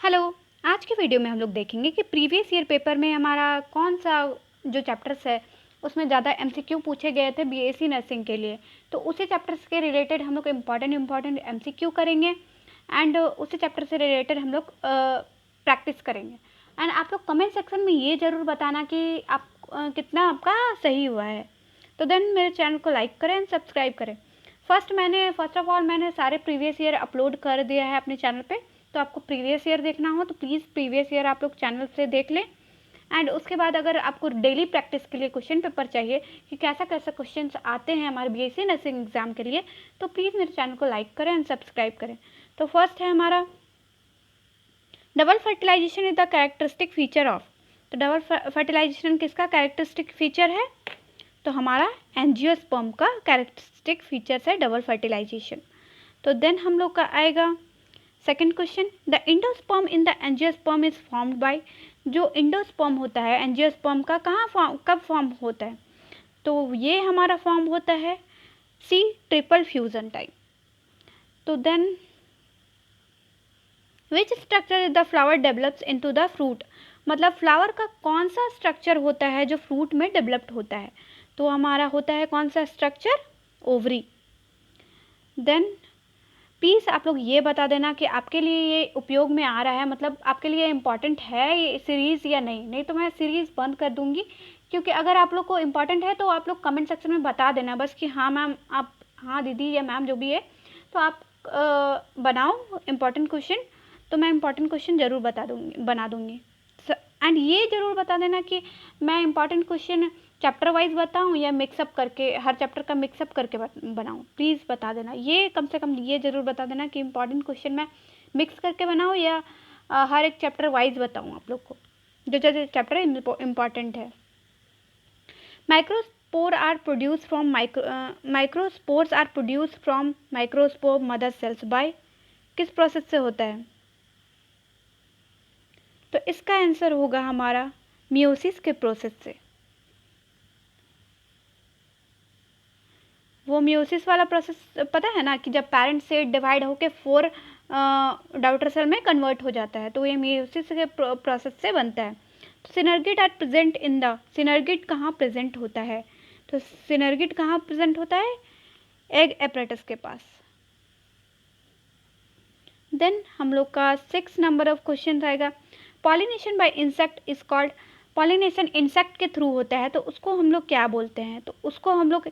Hello. आज के video में हम लोग देखेंगे कि प्रीवियस ईयर पेपर में हमारा कौन सा जो चैप्टर्स है उसमें ज़्यादा एमसीक्यू पूछे गए थे बीएससी नर्सिंग के लिए। तो उसी चैप्टर्स के रिलेटेड हम लोग इम्पॉर्टेंट एमसीक्यू करेंगे एंड उसी चैप्टर से रिलेटेड हम लोग प्रैक्टिस करेंगे। एंड आप लोग कमेंट सेक्शन में ये ज़रूर बताना कि आप कितना आपका सही हुआ है। तो देन मेरे चैनल को लाइक करें एंड सब्सक्राइब करें। फर्स्ट ऑफ ऑल मैंने सारे प्रीवियस ईयर अपलोड कर दिया है अपने चैनल पे। तो आपको प्रीवियस ईयर देखना हो तो प्लीज़ प्रीवियस ईयर आप लोग चैनल से देख लें। एंड उसके बाद अगर आपको डेली प्रैक्टिस के लिए क्वेश्चन पेपर चाहिए कि कैसा कैसा क्वेश्चंस आते हैं हमारे बीएससी नर्सिंग एग्जाम के लिए, तो प्लीज़ मेरे चैनल को लाइक करें एंड सब्सक्राइब करें। तो फर्स्ट है हमारा double fertilisation is the characteristic feature of. तो डबल फर्टिलाइजेशन किसका कैरेक्टरिस्टिक फीचर है? तो हमारा एंजियोस्पर्म का कैरेक्टरिस्टिक फीचर्स है डबल फर्टिलाइजेशन। तो देन हम लोग का आएगा second question, the endosperm in the angiosperm is formed by. जो इंडोस्पर्म होता है एंजियोस्पर्म का कब फॉर्म होता है? तो ये हमारा फॉर्म होता है सी ट्रिपल फ्यूजन टाइम। तो then which structure is the flower develops into the fruit. मतलब फ्लावर का कौन सा स्ट्रक्चर होता है जो फ्रूट में डेवलप्ड होता है? तो हमारा होता है कौन सा स्ट्रक्चर? ओवरी। देन प्लीज़ आप लोग ये बता देना कि आपके लिए ये उपयोग में आ रहा है, मतलब आपके लिए इम्पॉर्टेंट है ये सीरीज़ या नहीं तो मैं सीरीज़ बंद कर दूँगी। क्योंकि अगर आप लोग को इम्पॉर्टेंट है तो आप लोग कमेंट सेक्शन में बता देना बस कि हाँ मैम, आप हाँ दीदी या मैम जो भी है, तो आप बनाओ इम्पॉर्टेंट क्वेश्चन। तो मैं इम्पॉर्टेंट क्वेश्चन ज़रूर बना दूँगी। एंड ये ज़रूर बता देना कि मैं इम्पॉर्टेंट क्वेश्चन चैप्टर वाइज बताऊँ या मिक्सअप करके हर चैप्टर का मिक्सअप करके बनाऊँ, प्लीज़ बता देना। ये कम से कम ये ज़रूर बता देना कि इम्पॉर्टेंट क्वेश्चन मैं मिक्स करके बनाऊँ या हर एक चैप्टर वाइज बताऊँ आप लोग को, जो जो चैप्टर इम्पॉर्टेंट है। Microspore are produce from microspores are produce from microspore mother cells by. किस प्रोसेस से होता है? तो इसका आंसर होगा हमारा मियोसिस के प्रोसेस से। वो मियोसिस वाला प्रोसेस पता है ना, कि जब पेरेंट से डिवाइड होके 4 डॉटर सेल में कन्वर्ट हो जाता है, तो ये मियोसिस के प्रोसेस से बनता है। तो सिनर्गिड आर प्रेजेंट इन द। सिनर्गिड कहाँ प्रेजेंट होता है? तो सिनर्गिड कहाँ प्रेजेंट होता है? एग एपरेटस के पास। देन हम लोग का 6 नंबर ऑफ क्वेश्चन आएगा, pollination by insect is called. Pollination insect के थ्रू होता है तो उसको हम लोग क्या बोलते हैं? तो उसको हम लोग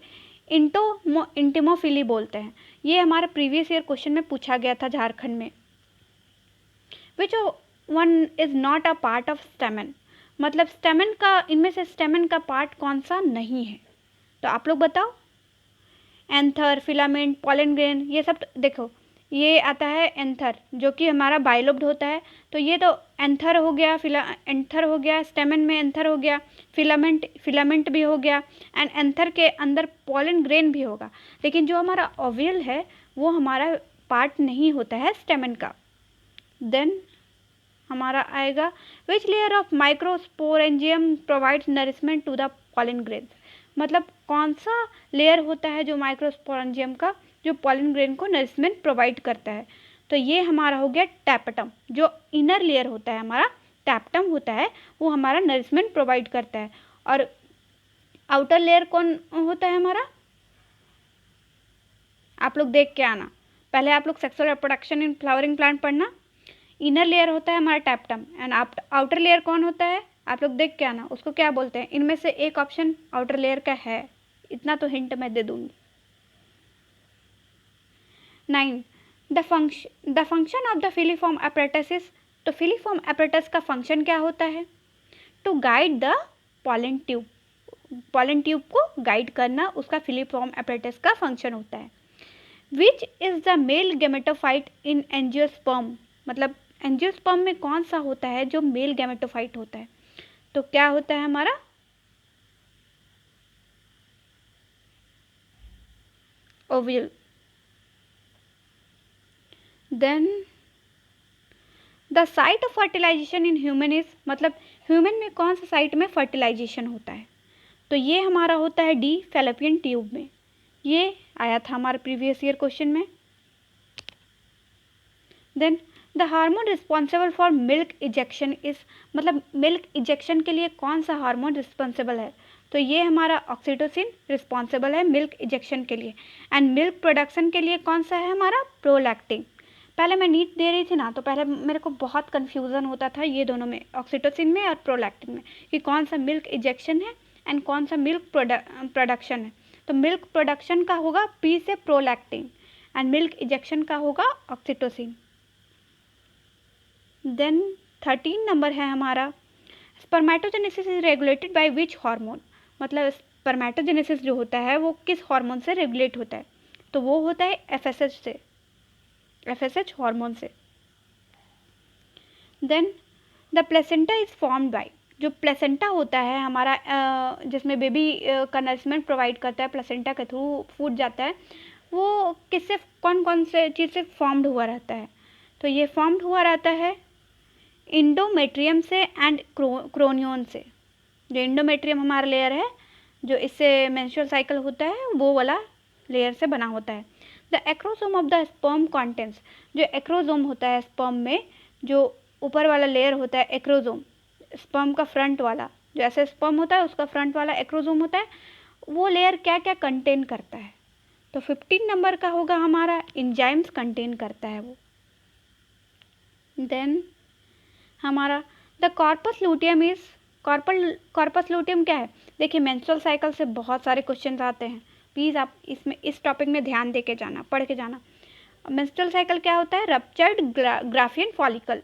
इंटिमोफिली बोलते हैं। ये हमारा प्रीवियस ईयर क्वेश्चन में पूछा गया था झारखंड में। Which one is not a part of स्टेमन। मतलब स्टेमन का, इनमें से स्टेमन का पार्ट कौन सा नहीं है? तो आप लोग बताओ। एंथर, फिलामेंट, पॉलन ग्रेन, ये सब देखो, ये आता है एंथर जो कि हमारा बाइलोब्ड होता है। तो ये तो एंथर हो गया, एंथर हो गया, स्टेमन में एंथर हो गया, फिलामेंट भी हो गया, एंड एंथर के अंदर पॉलन ग्रेन भी होगा। लेकिन जो हमारा ओव्यूल है वो हमारा पार्ट नहीं होता है स्टेमन का। देन हमारा आएगा which layer of microsporangium provides nourishment to the pollen grain. मतलब कौन सा लेयर होता है जो माइक्रोस्पोरेंजियम का, जो पॉलन ग्रेन को नरिशमेंट प्रोवाइड करता है? तो ये हमारा हो गया टैपेटम। जो इनर लेयर होता है हमारा टैपेटम होता है, वो हमारा नरिशमेंट प्रोवाइड करता है। और आउटर लेयर कौन होता है हमारा? आप लोग देख के आना, पहले आप लोग sexual reproduction in flowering plant पढ़ना। इनर लेयर होता है हमारा टैपेटम एंड आउटर लेयर कौन होता है? आप लोग देख के आना, उसको क्या बोलते हैं? इनमें से एक ऑप्शन आउटर लेयर का है, इतना तो हिंट मैं दे दूंगी। 9, the function of the filiform apparatus। तो फिलीफॉर्म apparatus का फंक्शन क्या होता है? To guide the pollen tube. Pollen tube को गाइड करना उसका फिलीफॉर्म apparatus का फंक्शन होता है। Which is the male gametophyte in angiosperm. मतलब एंजियोस्पर्म में कौन सा होता है जो मेल गैमेटोफाइट होता है? तो क्या होता है हमारा? Ovule. Then the site of fertilisation in human is. मतलब ह्यूमन में कौन सा साइट में फर्टिलाइजेशन होता है? तो ये हमारा होता है डी, फैलोपियन ट्यूब में। ये आया था हमारे प्रीवियस ईयर क्वेश्चन में। Then the hormone responsible for milk ejection is, मतलब मिल्क इजेक्शन के लिए कौन सा हार्मोन रिस्पॉन्सिबल है? तो ये हमारा ऑक्सीटोसिन रिस्पॉन्सिबल है मिल्क इजेक्शन के लिए। एंड मिल्क प्रोडक्शन के लिए कौन सा है हमारा? प्रोलैक्टिन। पहले मैं नीट दे रही थी ना, तो पहले मेरे को बहुत कन्फ्यूज़न होता था ये दोनों में, ऑक्सीटोसिन में और प्रोलैक्टिन में, कि कौन सा मिल्क इजेक्शन है एंड कौन सा मिल्क प्रोडक्शन है। तो मिल्क प्रोडक्शन का होगा पी से प्रोलैक्टिन एंड मिल्क इजेक्शन का होगा ऑक्सीटोसिन। देन 13 नंबर है हमारा, spermatogenesis is regulated by which hormone, मतलब स्पर्मेटोजेनेसिस जो होता है वो किस हार्मोन से रेगुलेट होता है? तो वो होता है एफएसएच से, एफएसएच हार्मोन से। Then the placenta is formed by, जो प्लेसेंटा होता है हमारा जिसमें बेबी का नरिशमेंट प्रोवाइड करता है, प्लेसेंटा के थ्रू फूड जाता है, वो किससे, कौन कौन से चीज़ से फॉर्म्ड हुआ रहता है? तो ये फॉर्म्ड हुआ रहता है इंडोमेट्रियम से एंड क्रोनियन से। जो इंडोमेट्रियम हमारा लेयर है, जो इससे मेंस्ट्रुअल साइकिल होता है, वो वाला लेयर से बना होता है। The acrosome of the sperm contents, जो एक्रोसोम होता है स्पर्म में, जो ऊपर वाला लेयर होता है एक्रोसोम, स्पर्म का फ्रंट वाला, जो ऐसे स्पर्म होता है उसका फ्रंट वाला एक्रोसोम होता है, वो लेयर क्या क्या कंटेन करता है? तो 15 नंबर का होगा हमारा एंजाइम्स कंटेन करता है वो। देन हमारा the corpus luteum is, corpus luteum क्या है? देखिए मेंस्ट्रुअल साइकिल से बहुत सारे क्वेश्चन आते हैं, प्लीज़ आप इसमें इस टॉपिक में ध्यान दे के जाना, पढ़ के जाना। मेंस्ट्रुअल साइकिल क्या होता है? Ruptured Graafian follicle.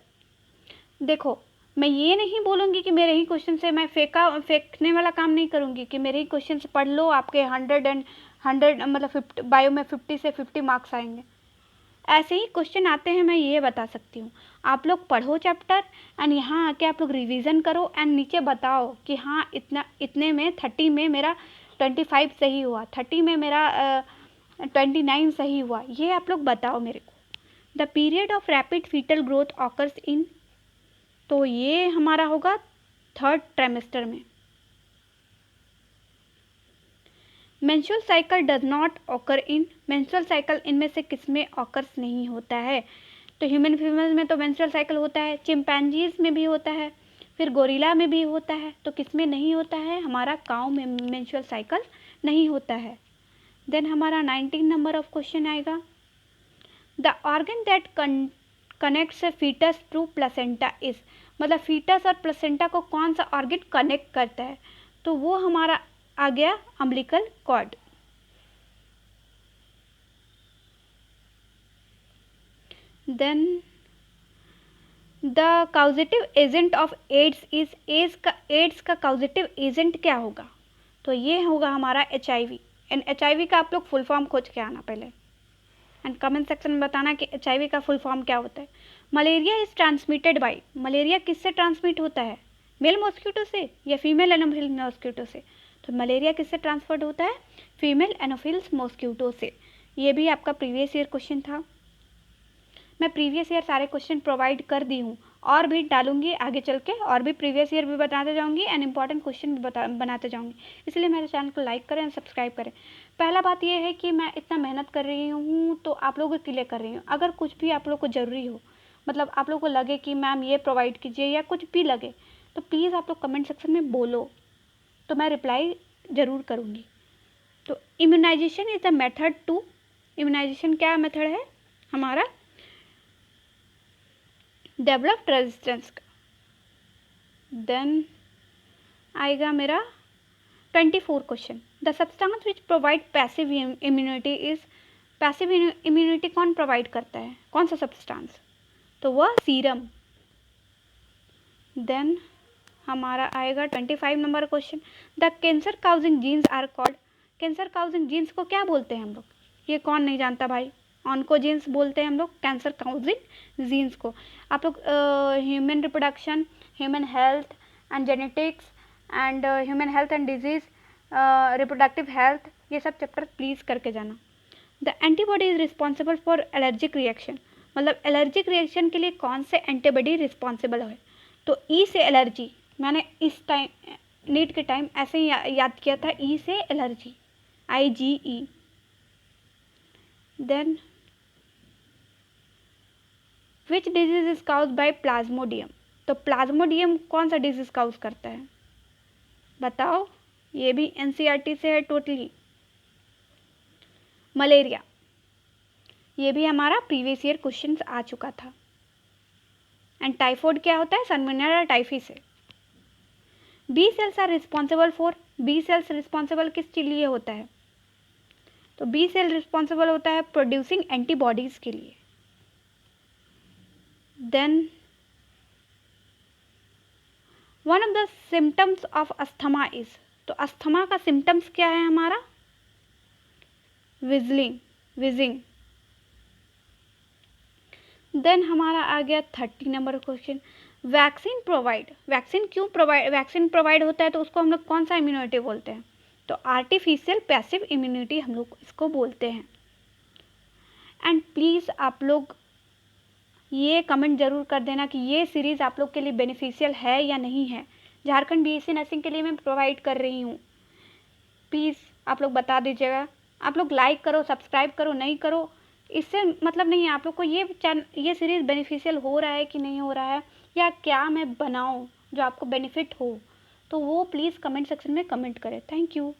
देखो मैं ये नहीं बोलूँगी कि मेरे ही क्वेश्चन से मैं फेंकने वाला काम नहीं करूँगी कि मेरे ही क्वेश्चन से पढ़ लो, आपके 100 मतलब 50 बायो में 50 से 50 मार्क्स आएंगे। ऐसे ही क्वेश्चन आते हैं, मैं ये बता सकती हूँ। आप लोग पढ़ो चैप्टर एंड यहाँ आके आप लोग रिवीजन करो एंड नीचे बताओ कि हाँ इतने में 30 में मेरा 25 सही हुआ, 30 में मेरा 29 सही हुआ, ये आप लोग बताओ मेरे को। The period of rapid fetal growth occurs in, तो ये हमारा होगा 3rd ट्राइमेस्टर में। Menstrual cycle does not occur in, menstrual cycle इनमें से किसमें ऑकर्स नहीं होता है? तो ह्यूमन फीमेल में तो मेंस्ट्रुअल साइकिल होता है, चिंपैंजीज में भी होता है, फिर गोरिल्ला में भी होता है, तो किसमें नहीं होता है? हमारा काऊ में मेंस्ट्रुअल साइकिल नहीं होता है। देन हमारा 19 नंबर ऑफ क्वेश्चन आएगा, the organ that connects fetus through placenta is, मतलब फीटस और प्लेसेंटा को कौन सा ऑर्गन कनेक्ट करता है? तो वो हमारा आ गया umbilical cord. Then the causative agent of AIDS is, AIDS का काउजेटिव एजेंट क्या होगा? तो ये होगा हमारा HIV। एंड HIV का आप लोग फुल फॉर्म खोज के आना पहले एंड कमेंट सेक्शन में बताना कि HIV का फुल फॉर्म क्या होता है। Malaria is transmitted by, malaria किससे ट्रांसमिट होता है? मेल मॉस्किटो से या फीमेल एनोफिल मॉस्किटो से? तो मलेरिया किससे ट्रांसफर्ड होता है? फीमेल एनोफिल्स मॉस्किटो से। ये भी आपका प्रीवियस ईयर क्वेश्चन था। मैं प्रीवियस ईयर सारे क्वेश्चन प्रोवाइड कर दी हूँ, और भी डालूंगी आगे चल के, और भी प्रीवियस ईयर भी बताते जाऊँगी एंड इंपॉर्टेंट क्वेश्चन भी बनाते जाऊँगी। इसलिए मेरे चैनल को लाइक करें एंड सब्सक्राइब करें। पहला बात यह है कि मैं इतना मेहनत कर रही हूँ तो आप लोगों के लिए कर रही हूँ। अगर कुछ भी आप लोग को ज़रूरी हो, मतलब आप लोग को लगे कि मैम ये प्रोवाइड कीजिए या कुछ भी लगे, तो प्लीज़ आप लोग कमेंट सेक्शन में बोलो, तो मैं रिप्लाई ज़रूर करूँगी। तो immunisation is the method to, immunisation क्या मेथड है हमारा? डेवलप्ड रेजिस्टेंस का। देन आएगा मेरा 24 question, the substance which provide passive immunity is, passive immunity कौन प्रोवाइड करता है? कौन सा सब्सटेंस? तो वह सीरम। देन हमारा आएगा 25 number question, the cancer causing genes are called, cancer causing genes को क्या बोलते हैं हम लोग? ये कौन नहीं जानता भाई? ऑन्कोजीन्स बोलते हैं हम लोग कैंसर काउजिंग जीन्स को। आप लोग human reproduction, human health and genetics and human health and disease, reproductive health, ये सब चैप्टर प्लीज़ करके जाना। The antibody is responsible for allergic reaction, मतलब एलर्जिक रिएक्शन के लिए कौन से एंटीबॉडी रिस्पॉन्सिबल है? तो ई से एलर्जी, मैंने इस टाइम नीट के टाइम ऐसे ही याद किया था, ई से allergy, IgE। Then which disease is cause by plasmodium. तो प्लाज्मोडियम कौन सा डिजीज काउज करता है बताओ, ये भी एनसीईआरटी से है टोटली। मलेरिया, ये भी हमारा प्रीवियस ईयर क्वेश्चन आ चुका था। एंड टाइफाइड क्या होता है, सल्मोनेला टाइफी से। B cells are responsible for, B cells responsible किस चीज लिए होता है, तो बी सेल रिस्पॉन्सिबल होता है प्रोड्यूसिंग एंटीबॉडीज के लिए। Then one of the symptoms of asthma is, तो अस्थमा का सिम्टम्स क्या है हमारा, विजिंग। देन हमारा आ गया 30 नंबर क्वेश्चन, वैक्सीन क्यों प्रोवाइड होता है, तो उसको हम लोग कौन सा इम्यूनिटी बोलते हैं, तो आर्टिफिशियल पैसिव इम्यूनिटी हम लोग इसको बोलते हैं। एंड प्लीज़ आप लोग ये कमेंट ज़रूर कर देना कि ये सीरीज़ आप लोग के लिए बेनिफिशियल है या नहीं है। झारखंड बीएससी नर्सिंग के लिए मैं प्रोवाइड कर रही हूँ, प्लीज़ आप लोग बता दीजिएगा। आप लोग लाइक करो, सब्सक्राइब करो, नहीं करो इससे मतलब नहीं है। आप लोग को ये सीरीज़ बेनिफिशियल हो रहा है कि नहीं हो रहा है, या क्या मैं बनाऊँ जो आपको बेनिफिट हो, तो वो प्लीज़ कमेंट सेक्शन में कमेंट करें। Thank you.